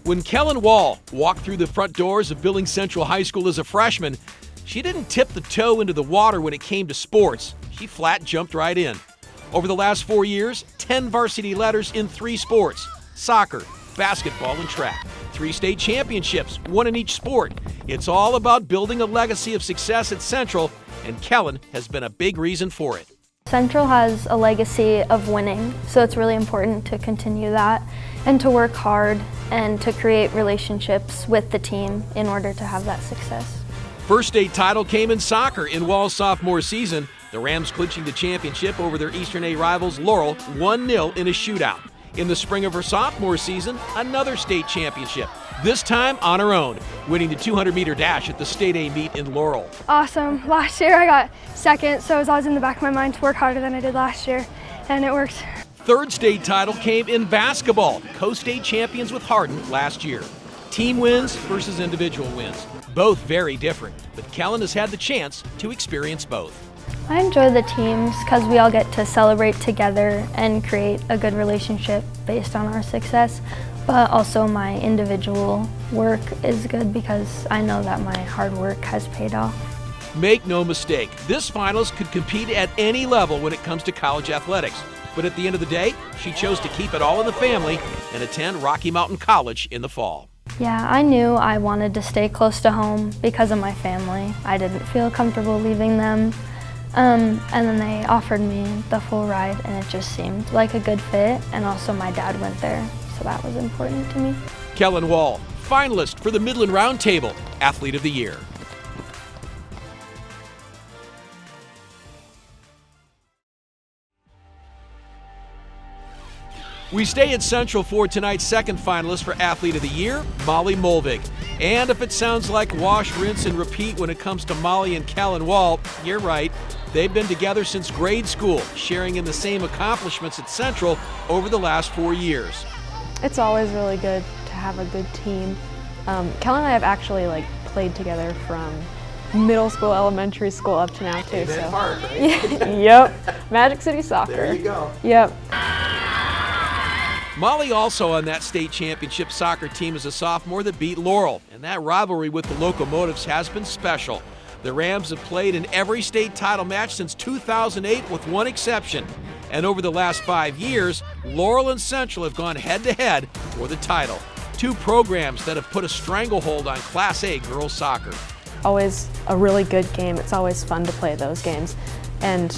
When Kellen Wall walked through the front doors of Billings Central High School as a freshman, she didn't tip the toe into the water when it came to sports. She flat jumped right in. Over the last 4 years, 10 varsity letters in 3 sports: soccer, basketball, and track. 3 state championships, 1 in each sport. It's all about building a legacy of success at Central, and Kellen has been a big reason for it. Central has a legacy of winning, so it's really important to continue that and to work hard and to create relationships with the team in order to have that success. First state title came in soccer in Wall's sophomore season, the Rams clinching the championship over their Eastern A rivals Laurel 1-0 in a shootout. In the spring of her sophomore season, another state championship, this time on her own, winning the 200-meter dash at the State A meet in Laurel. Awesome. Last year I got second, so it was always in the back of my mind to work harder than I did last year, and it worked. Third state title came in basketball, co-state champions with Hardin last year. Team wins versus individual wins, both very different, but Kellen has had the chance to experience both. I enjoy the teams because we all get to celebrate together and create a good relationship based on our success, but also my individual work is good because I know that my hard work has paid off. Make no mistake, this finalist could compete at any level when it comes to college athletics. But at the end of the day, she chose to keep it all in the family and attend Rocky Mountain College in the fall. Yeah, I knew I wanted to stay close to home because of my family. I didn't feel comfortable leaving them. And then they offered me the full ride, and it just seemed like a good fit, and also my dad went there, so that was important to me. Kellen Wall, finalist for the Midland Roundtable, Athlete of the Year. We stay at Central for tonight's second finalist for Athlete of the Year, Molly Mulvig. And if it sounds like wash, rinse, and repeat when it comes to Molly and Kellen Wall, you're right. They've been together since grade school, sharing in the same accomplishments at Central over the last 4 years. It's always really good to have a good team. Kellen and I have actually played together from middle school, elementary school up to now too. So. Park, right? Yep, Magic City Soccer. There you go. Yep. Molly also on that state championship soccer team as a sophomore that beat Laurel, and that rivalry with the Locomotives has been special. The Rams have played in every state title match since 2008 with one exception. And over the last 5 years, Laurel and Central have gone head-to-head for the title. 2 programs that have put a stranglehold on Class A girls soccer. Always a really good game. It's always fun to play those games. And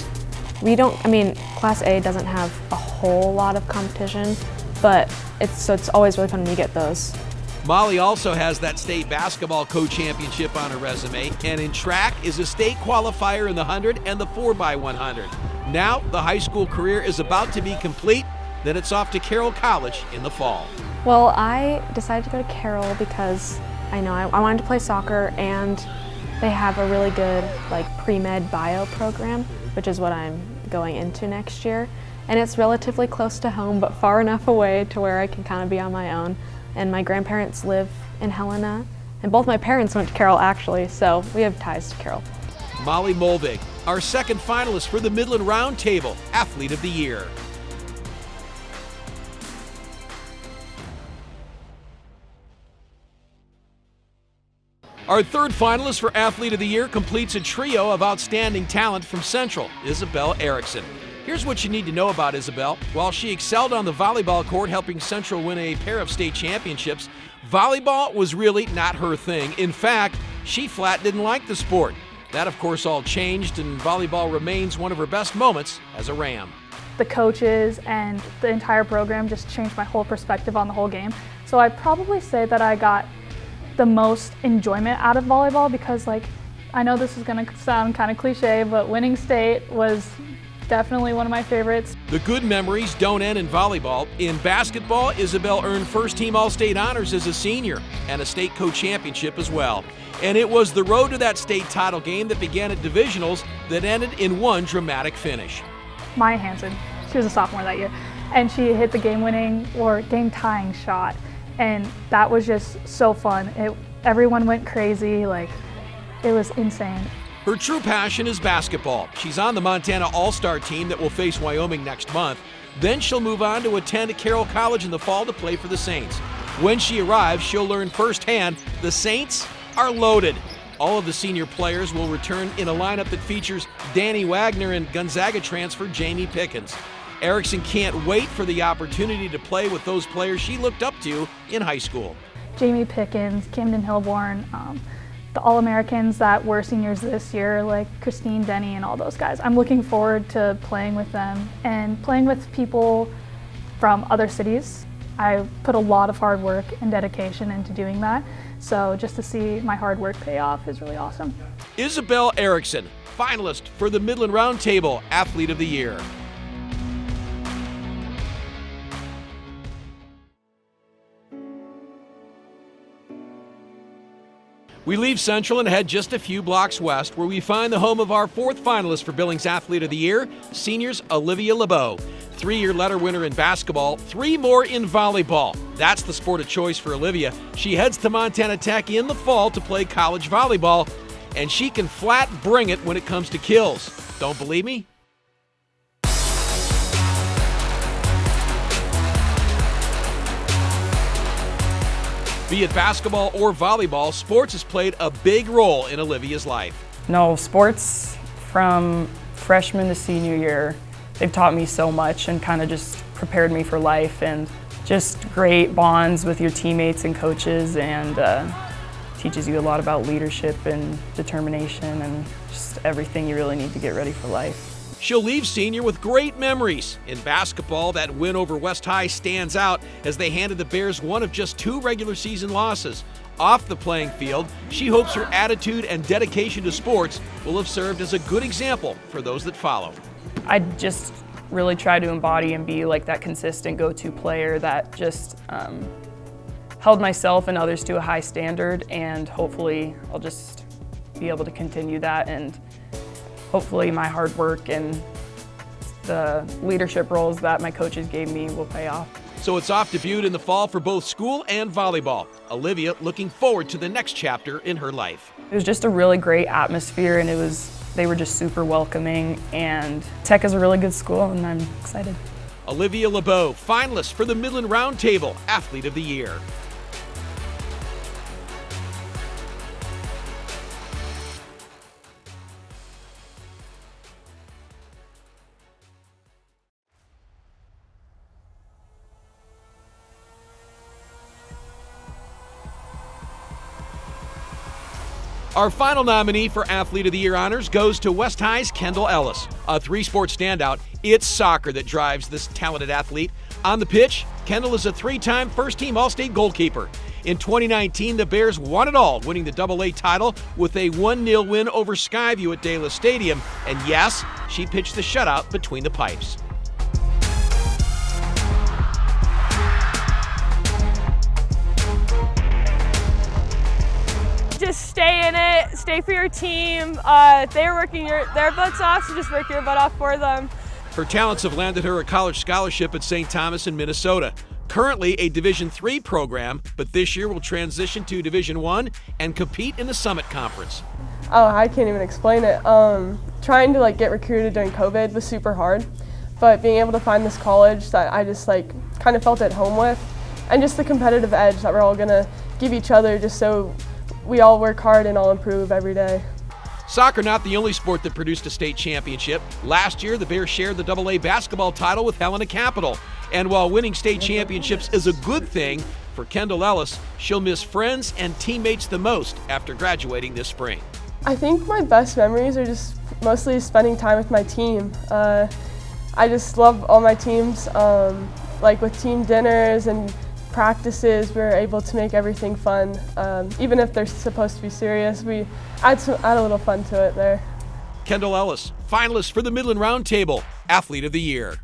Class A doesn't have a whole lot of competition, but it's always really fun when you get those. Molly also has that state basketball co-championship on her resume, and in track is a state qualifier in the 100 and the 4x100. Now the high school career is about to be complete, then it's off to Carroll College in the fall. Well, I decided to go to Carroll because I wanted to play soccer, and they have a really good pre-med bio program, which is what I'm going into next year. And it's relatively close to home, but far enough away to where I can kind of be on my own. And my grandparents live in Helena, and both my parents went to Carroll actually, so we have ties to Carroll. Molly Mulvig, our second finalist for the Midland Roundtable, Athlete of the Year. Our third finalist for Athlete of the Year completes a trio of outstanding talent from Central, Isabella Erickson. Here's what you need to know about Isabel. While she excelled on the volleyball court, helping Central win a pair of state championships, volleyball was really not her thing. In fact, she flat didn't like the sport. That, of course, all changed, and volleyball remains one of her best moments as a Ram. The coaches and the entire program just changed my whole perspective on the whole game. So I'd probably say that I got the most enjoyment out of volleyball because, I know this is going to sound kind of cliche, but winning state was definitely one of my favorites. The good memories don't end in volleyball. In basketball, Isabel earned first-team All-State honors as a senior and a state co-championship as well. And it was the road to that state title game that began at divisionals that ended in one dramatic finish. Maya Hansen, she was a sophomore that year, and she hit the game-winning or game-tying shot, and that was just so fun. Everyone went crazy, it was insane. Her true passion is basketball. She's on the Montana All-Star team that will face Wyoming next month. Then she'll move on to attend Carroll College in the fall to play for the Saints. When she arrives, she'll learn firsthand the Saints are loaded. All of the senior players will return in a lineup that features Danny Wagner and Gonzaga transfer Jamie Pickens. Erickson can't wait for the opportunity to play with those players she looked up to in high school. Jamie Pickens, Camden Hilborn, the All-Americans that were seniors this year, like Christine Denny and all those guys. I'm looking forward to playing with them and playing with people from other cities. I put a lot of hard work and dedication into doing that, so just to see my hard work pay off is really awesome. Isabella Erickson, finalist for the Midland Roundtable Athlete of the Year. We leave Central and head just a few blocks west, where we find the home of our fourth finalist for Billings Athlete of the Year, seniors Olivia LeBlanc. 3-year letter winner in basketball, 3 more in volleyball. That's the sport of choice for Olivia. She heads to Montana Tech in the fall to play college volleyball, and she can flat bring it when it comes to kills. Don't believe me? Be it basketball or volleyball, sports has played a big role in Olivia's life. No, sports from freshman to senior year, they've taught me so much and kind of just prepared me for life, and just great bonds with your teammates and coaches, and teaches you a lot about leadership and determination and just everything you really need to get ready for life. She'll leave senior with great memories. In basketball, that win over West High stands out as they handed the Bears one of just 2 regular season losses. Off the playing field, she hopes her attitude and dedication to sports will have served as a good example for those that follow. I just really try to embody and be like that consistent go-to player that just held myself and others to a high standard, and hopefully I'll just be able to continue that, and hopefully my hard work and the leadership roles that my coaches gave me will pay off. So it's off to Butte in the fall for both school and volleyball. Olivia looking forward to the next chapter in her life. It was just a really great atmosphere, and they were just super welcoming, and Tech is a really good school, and I'm excited. Olivia LeBlanc, finalist for the Midland Roundtable Athlete of the Year. Our final nominee for Athlete of the Year honors goes to West High's Kendall Ellis. A 3-sport standout, it's soccer that drives this talented athlete. On the pitch, Kendall is a 3-time first-team All-State goalkeeper. In 2019, the Bears won it all, winning the AA title with a 1-0 win over Skyview at Dayla Stadium. And yes, she pitched the shutout between the pipes. Just stay in it, stay for your team. If they're working their butts off, so just work your butt off for them. Her talents have landed her a college scholarship at St. Thomas in Minnesota. Currently a Division III program, but this year will transition to Division I and compete in the Summit Conference. Oh, I can't even explain it. Trying to get recruited during COVID was super hard, but being able to find this college that I just kind of felt at home with, and just the competitive edge that we're all gonna give each other, just so we all work hard and all improve every day. Soccer not the only sport that produced a state championship. Last year, the Bears shared the AA basketball title with Helena Capital. And while winning state championships is a good thing, for Kendall Ellis, she'll miss friends and teammates the most after graduating this spring. I think my best memories are just mostly spending time with my team. I just love all my teams, with team dinners and practices, we're able to make everything fun. Even if they're supposed to be serious, we add a little fun to it there. Kendall Ellis, finalist for the Midland Roundtable Athlete of the Year.